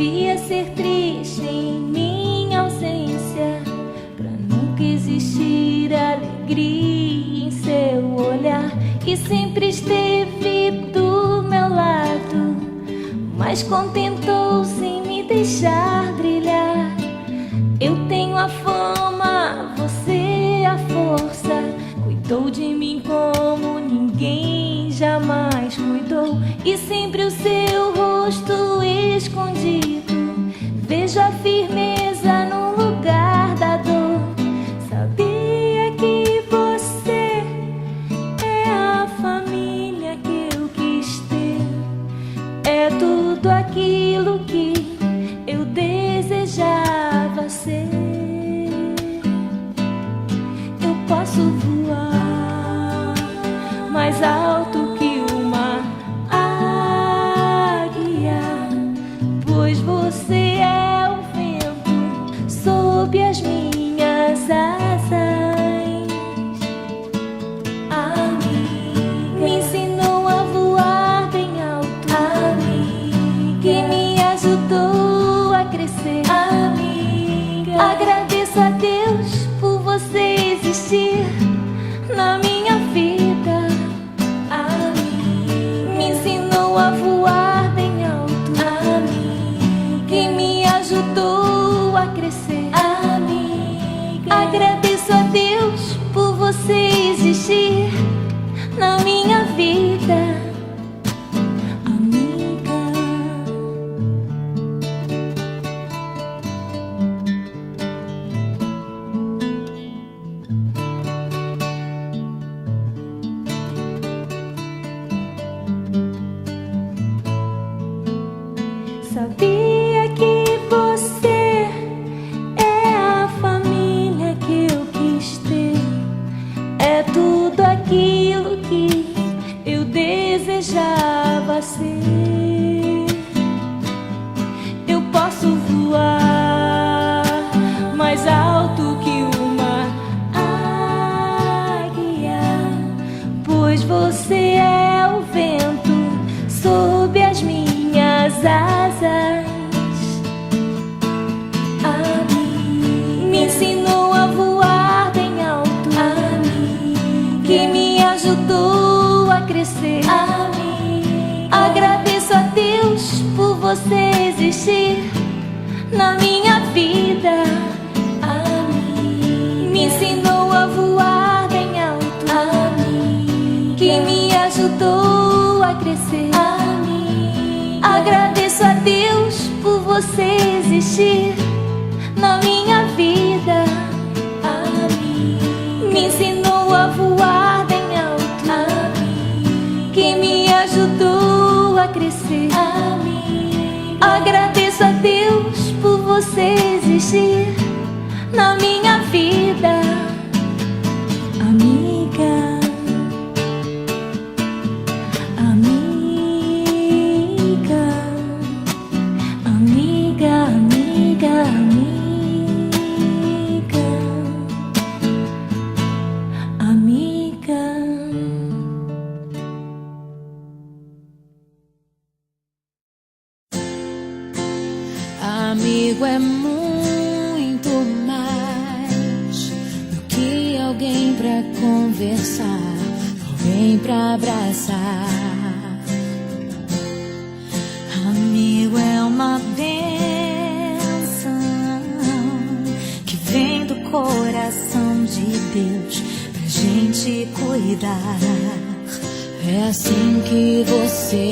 devia ser triste em minha ausência, pra nunca existir alegria em seu olhar. E sempre esteve do meu lado, mas contentou-se em me deixar brilhar. Eu tenho a fama, você a força. Cuidou de mim como ninguém jamais cuidou. E sempre o seu rosto escondido, vejo a firmeza no lugar da dor. Sabia que você é a família que eu quis ter. É tudo aquilo que eu desejava ser. Eu posso voar mais alto que uma águia, pois você é o vento sob as minhas asas. A mim me ensinou a voar bem alto, a mim que me ajudou a crescer. Amiga, agradeço a Deus por você existir na minha vida. A mim me ensinou a voar bem alto, a mim que me ajudou a crescer. Amiga, agradeço a Deus por você existir na minha vida. Sabia que você é a família que eu quis ter. É tudo aquilo que eu desejava ser. Eu posso voar mais alto que uma águia, pois você é o vento sob as minhas asas. A mim me ensinou a voar bem alto, a mim que me ajudou a crescer. A mim agradeço a Deus por você existir na minha vida. A mim me ensinou a voar bem alto, a mim que me ajudou a crescer. Agradeço a Deus por você existir na minha vida. A mim me ensinou a voar bem alto, a mim que me ajudou a crescer. Agradeço a Deus por você existir na minha vida. Amiga, amiga, amiga, amiga. Amigo é muito mais do que alguém pra conversar, alguém pra abraçar. Amigo é uma bênção que vem do coração de Deus pra gente cuidar. É assim que você